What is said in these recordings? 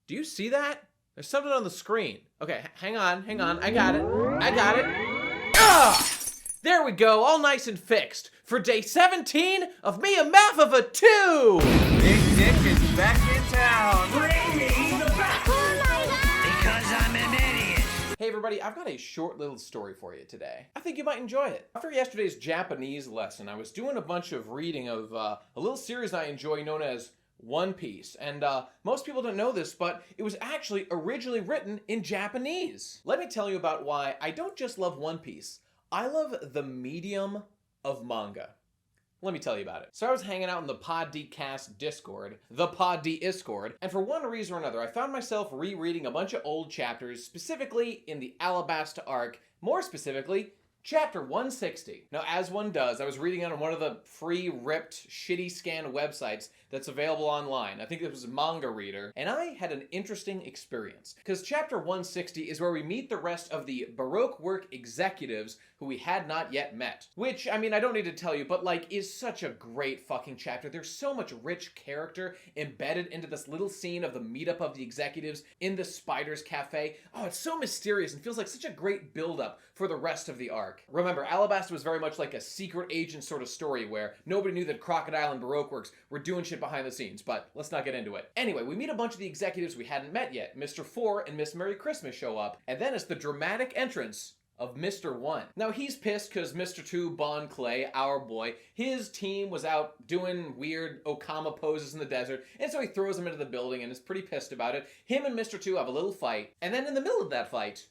Do you see that? There's something on the screen. Okay, hang on. I got it. Ah! There we go, all nice and fixed. For day 17 of MIAMAFV 2! Big Dick is back in town. Bring me the back. Oh my God! Because I'm an idiot. Hey everybody, I've got a short little story for you today. I think you might enjoy it. After yesterday's Japanese lesson, I was doing a bunch of reading of a little series I enjoy known as One Piece. And most people don't know this, but it was actually originally written in Japanese. Let me tell you about why I don't just love One Piece. I love the medium of manga. Let me tell you about it. So I was hanging out in the Pod D Cast Discord, the Pod D Iscord, and for one reason or another, I found myself rereading a bunch of old chapters, specifically in the Alabasta arc, more specifically, Chapter 160. Now, as one does, I was reading it on one of the free, ripped, shitty scan websites that's available online. I think it was Manga Reader, and I had an interesting experience. Because Chapter 160 is where we meet the rest of the Baroque work executives who we had not yet met. Which, I mean, I don't need to tell you, but like, is such a great fucking chapter. There's so much rich character embedded into this little scene of the meetup of the executives in the Spider's Cafe. Oh, it's so mysterious and feels like such a great build-up for the rest of the arc. Remember, Alabasta was very much like a secret agent sort of story where nobody knew that Crocodile and Baroque Works were doing shit behind the scenes, but let's not get into it. Anyway, we meet a bunch of the executives we hadn't met yet. Mr. 4 and Miss Merry Christmas show up, and then it's the dramatic entrance of Mr. 1. Now, he's pissed because Mr. 2, Bon Clay, our boy, his team was out doing weird Okama poses in the desert, and so he throws them into the building and is pretty pissed about it. Him and Mr. 2 have a little fight, and then in the middle of that fight,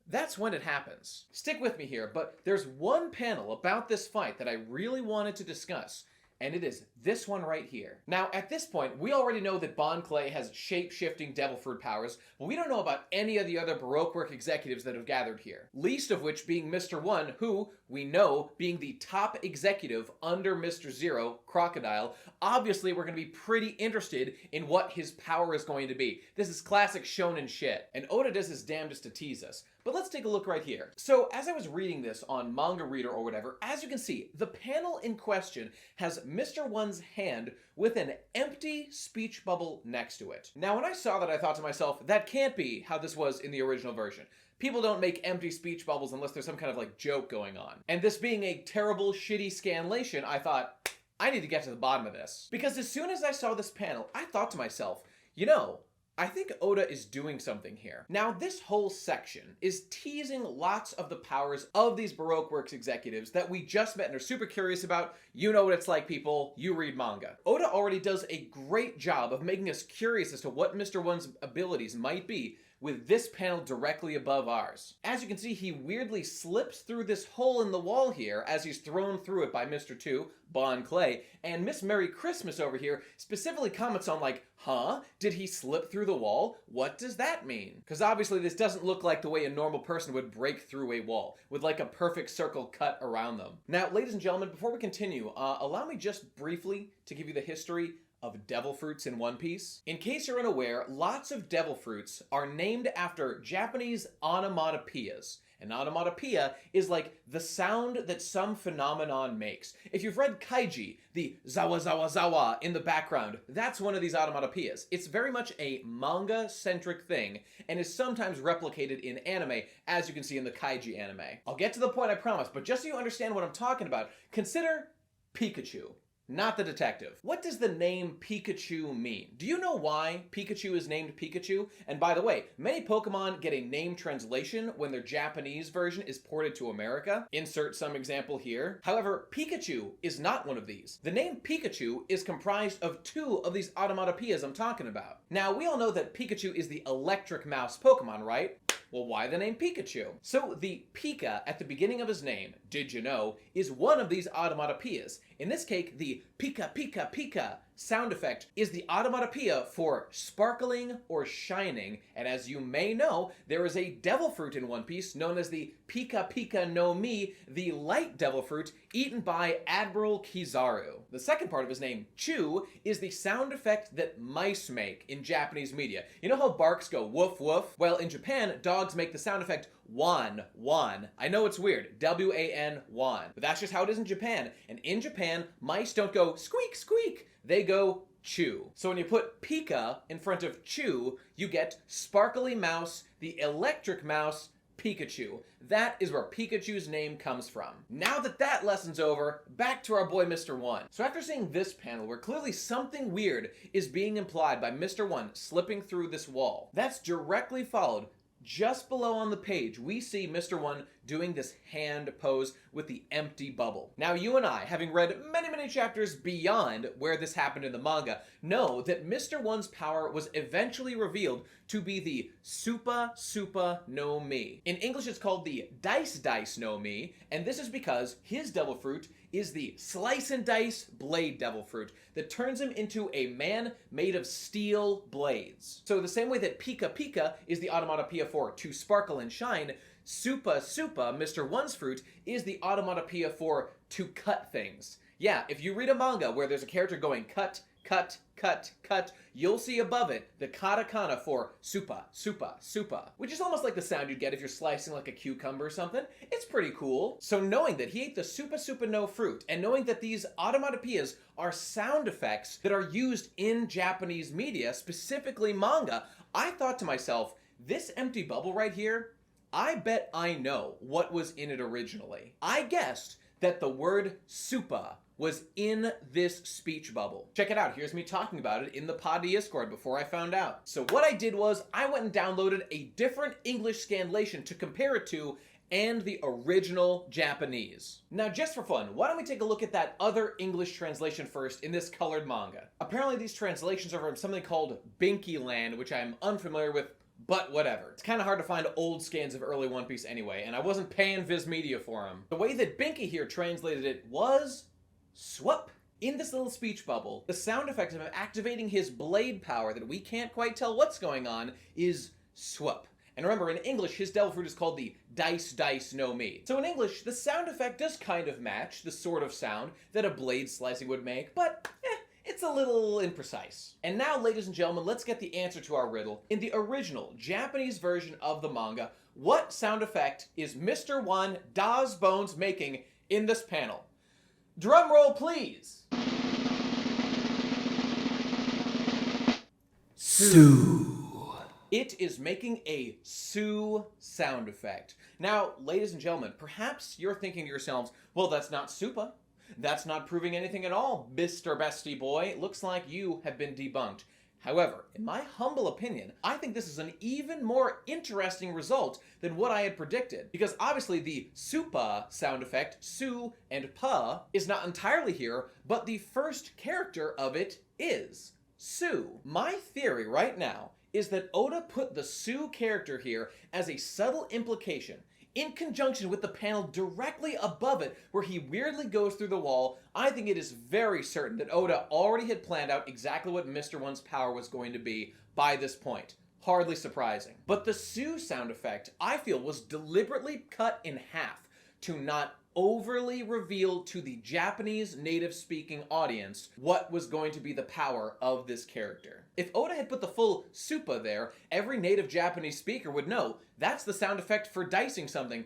that's when it happens. Stick with me here, but there's one panel about this fight that I really wanted to discuss, and it is this one right here. Now, at this point, we already know that Bon Clay has shape-shifting devil fruit powers, but we don't know about any of the other Baroque work executives that have gathered here. Least of which being Mr. 1, who, we know, being the top executive under Mr. 0, Crocodile, obviously we're going to be pretty interested in what his power is going to be. This is classic shonen shit, and Oda does his damnedest to tease us. But let's take a look right here. So, as I was reading this on Manga Reader or whatever, as you can see, the panel in question has Mr. 1's hand with an empty speech bubble next to it. Now, when I saw that, I thought to myself, that can't be how this was in the original version. People don't make empty speech bubbles unless there's some kind of like joke going on. And this being a terrible, shitty scanlation, I thought, I need to get to the bottom of this. Because as soon as I saw this panel, I thought to myself, you know, I think Oda is doing something here. Now, this whole section is teasing lots of the powers of these Baroque Works executives that we just met and are super curious about. You know what it's like, people. You read manga. Oda already does a great job of making us curious as to what Mr. 1's abilities might be with this panel directly above ours. As you can see, he weirdly slips through this hole in the wall here as he's thrown through it by Mr. 2, Bon Clay, and Miss Merry Christmas over here specifically comments on like, huh? Did he slip through the wall? What does that mean? Because obviously this doesn't look like the way a normal person would break through a wall, with like a perfect circle cut around them. Now, ladies and gentlemen, before we continue, allow me just briefly to give you the history of devil fruits in One Piece. In case you're unaware, lots of devil fruits are named after Japanese onomatopoeias. An onomatopoeia is like the sound that some phenomenon makes. If you've read Kaiji, the zawa zawa zawa in the background, that's one of these onomatopoeias. It's very much a manga-centric thing and is sometimes replicated in anime, as you can see in the Kaiji anime. I'll get to the point, I promise, but just so you understand what I'm talking about, consider Pikachu. Not the detective. What does the name Pikachu mean? Do you know why Pikachu is named Pikachu? And by the way, many Pokemon get a name translation when their Japanese version is ported to America. Insert some example here. However, Pikachu is not one of these. The name Pikachu is comprised of two of these onomatopoeias I'm talking about. Now, we all know that Pikachu is the electric mouse Pokemon, right? Well, why the name Pikachu? So the Pika at the beginning of his name, did you know, is one of these onomatopoeias. In this case, the Pika Pika Pika sound effect is the onomatopoeia for sparkling or shining, and as you may know, there is a devil fruit in One Piece known as the Pika Pika no Mi, the light devil fruit, eaten by Admiral Kizaru. The second part of his name, Chew, is the sound effect that mice make in Japanese media. You know how barks go woof woof? Well, in Japan, dogs make the sound effect wan, wan. I know it's weird, W-A-N, wan. But that's just how it is in Japan. And in Japan, mice don't go squeak, squeak. They go Chew. So when you put Pika in front of Chew, you get Sparkly Mouse, the Electric Mouse, Pikachu. That is where Pikachu's name comes from. Now that that lesson's over, back to our boy Mr. One. So after seeing this panel where clearly something weird is being implied by Mr. One slipping through this wall, that's directly followed just below on the page, we see Mr. One doing this hand pose with the empty bubble. Now, you and I, having read many chapters beyond where this happened in the manga, know that Mr. One's power was eventually revealed to be the Supa no Mi. In English, it's called the Dice no Mi, and this is because his devil fruit is the Slice and Dice Blade Devil Fruit that turns him into a man made of steel blades. So the same way that Pika Pika is the onomatopoeia for to sparkle and shine, Supa, Mr. One's fruit, is the onomatopoeia for to cut things. Yeah, if you read a manga where there's a character going cut, cut, cut, cut, you'll see above it the katakana for Supa, which is almost like the sound you'd get if you're slicing like a cucumber or something. It's pretty cool. So knowing that he ate the Supa no fruit, and knowing that these onomatopoeias are sound effects that are used in Japanese media, specifically manga, I thought to myself, this empty bubble right here, I bet I know what was in it originally. I guessed that the word Supa was in this speech bubble. Check it out, here's me talking about it in the pod Discord before I found out. So what I did was, I went and downloaded a different English scanlation to compare it to, and the original Japanese. Now just for fun, why don't we take a look at that other English translation first in this colored manga. Apparently these translations are from something called Binky Land, which I am unfamiliar with, but whatever. It's kind of hard to find old scans of early One Piece anyway, and I wasn't paying Viz Media for them. The way that Binky here translated it was swap. In this little speech bubble, the sound effect of activating his blade power that we can't quite tell what's going on is swap. And remember, in English, his devil fruit is called the Dice no Mi. So in English, the sound effect does kind of match the sort of sound that a blade slicing would make, but it's a little imprecise. And now, ladies and gentlemen, let's get the answer to our riddle. In the original Japanese version of the manga, what sound effect is Mr. One Das Bones making in this panel? Drum roll, please. Sue. It is making a Sue sound effect. Now, ladies and gentlemen, perhaps you're thinking to yourselves, well, that's not Supa. That's not proving anything at all, Mr. Bestie Boy. Looks like you have been debunked. However, in my humble opinion, I think this is an even more interesting result than what I had predicted. Because obviously the Supa sound effect, Su and Pa, is not entirely here, but the first character of it is Su. My theory right now is that Oda put the Su character here as a subtle implication in conjunction with the panel directly above it where he weirdly goes through the wall. I think it is very certain that Oda already had planned out exactly what Mr. One's power was going to be by this point. Hardly surprising. But the Sue sound effect, I feel, was deliberately cut in half to not overly reveal to the Japanese native-speaking audience what was going to be the power of this character. If Oda had put the full Supa there, every native Japanese speaker would know that's the sound effect for dicing something.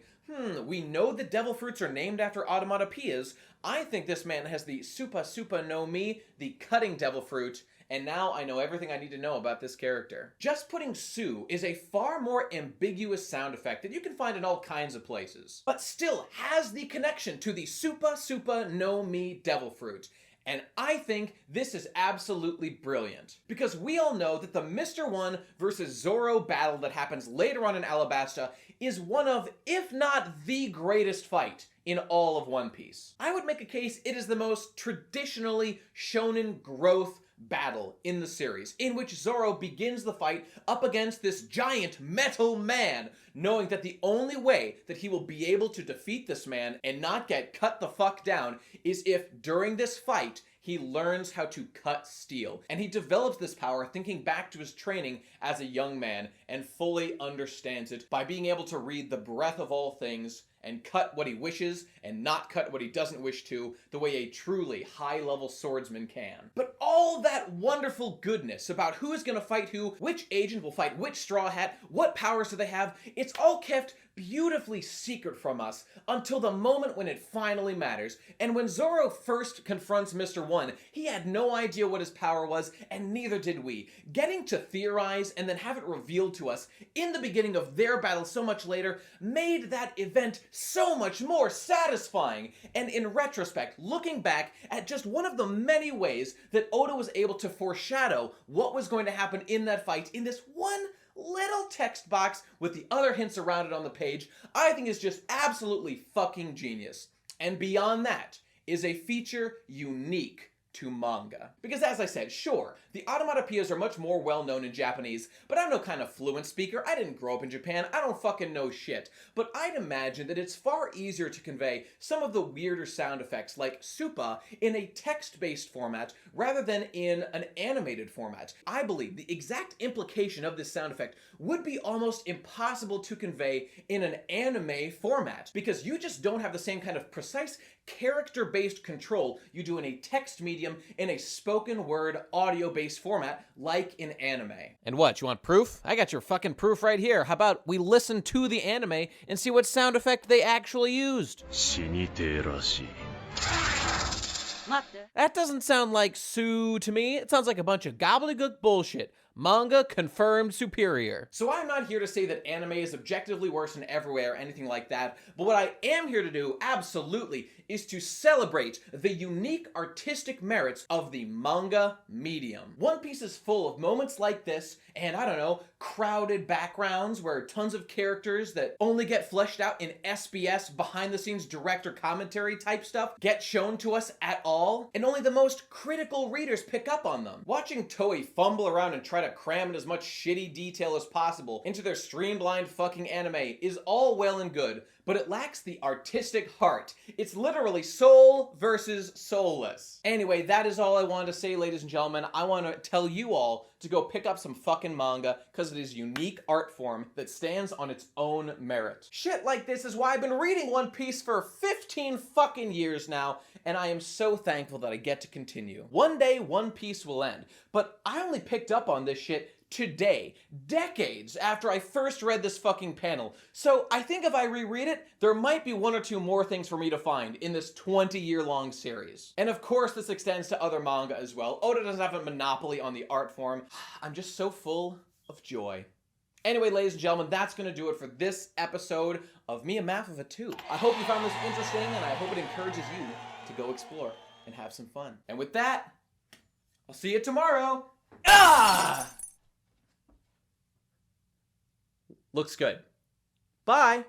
We know the devil fruits are named after onomatopoeias. I think this man has the Supa no Mi, the cutting devil fruit, and now I know everything I need to know about this character. Just putting Su is a far more ambiguous sound effect that you can find in all kinds of places, but still has the connection to the Supa no Mi devil fruit. And I think this is absolutely brilliant. Because we all know that the Mr. One versus Zoro battle that happens later on in Alabasta is one of, if not the greatest fight in all of One Piece. I would make a case it is the most traditionally shonen growth battle in the series, in which Zoro begins the fight up against this giant metal man, knowing that the only way that he will be able to defeat this man and not get cut the fuck down is if during this fight he learns how to cut steel. And he develops this power thinking back to his training as a young man and fully understands it by being able to read the breath of all things and cut what he wishes and not cut what he doesn't wish to, the way a truly high-level swordsman can. But all that wonderful goodness about who is gonna fight who, which agent will fight which Straw Hat, what powers do they have, it's all kept beautifully secret from us until the moment when it finally matters. And when Zoro first confronts Mr. 1, he had no idea what his power was, and neither did we. Getting to theorize and then have it revealed to us in the beginning of their battle so much later made that event so much more satisfying. And in retrospect, looking back at just one of the many ways that Oda was able to foreshadow what was going to happen in that fight in this one little text box with the other hints around it on the page, I think is just absolutely fucking genius. And beyond that is a feature unique to manga. Because as I said, sure, the onomatopoeias are much more well-known in Japanese, but I'm no kind of fluent speaker. I didn't grow up in Japan. I don't fucking know shit. But I'd imagine that it's far easier to convey some of the weirder sound effects like supa in a text-based format rather than in an animated format. I believe the exact implication of this sound effect would be almost impossible to convey in an anime format because you just don't have the same kind of precise character-based control you do in a text medium in a spoken word audio-based format like in anime. And what, you want proof? I got your fucking proof right here. How about we listen to the anime and see what sound effect they actually used? That doesn't sound like Sue to me. It sounds like a bunch of gobbledygook bullshit. Manga confirmed superior. So I'm not here to say that anime is objectively worse in every way or anything like that, but what I am here to do, absolutely, is to celebrate the unique artistic merits of the manga medium. One Piece is full of moments like this, and I don't know, crowded backgrounds where tons of characters that only get fleshed out in SBS behind-the-scenes director commentary type stuff get shown to us at all, and only the most critical readers pick up on them. Watching Toei fumble around and try to cram in as much shitty detail as possible into their streamlined fucking anime is all well and good, but it lacks the artistic heart. It's literally soul versus soulless. Anyway, that is all I wanted to say, ladies and gentlemen. I want to tell you all to go pick up some fucking manga because it is a unique art form that stands on its own merit. Shit like this is why I've been reading One Piece for 15 fucking years now, and I am so thankful that I get to continue. One day, One Piece will end, but I only picked up on this shit today, decades after I first read this fucking panel. So I think if I reread it, there might be one or two more things for me to find in this 20-year-long series. And of course, this extends to other manga as well. Oda doesn't have a monopoly on the art form. I'm just so full of joy. Anyway, ladies and gentlemen, that's going to do it for this episode of MIAMAFV 2. I hope you found this interesting, and I hope it encourages you to go explore and have some fun. And with that, I'll see you tomorrow. Looks good. Bye.